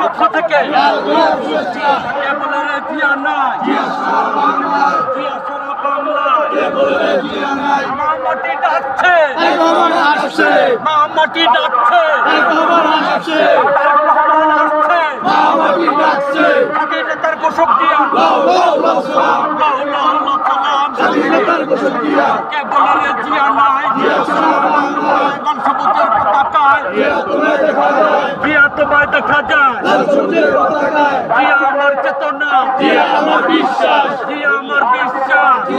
পক্ষ থেকে মাটি ডাকছে, মাটি ডাকছে, স্বাধীনতার ঘোষক দিয়া কে বলে রে জিয়া নাই, সবুজের পতাকায় জিয়া তোমায় দেখা যায়, জিয়া আমার চেতনা, জিয়া আমার বিশ্বাস, জিয়া আমার বিশ্বাস।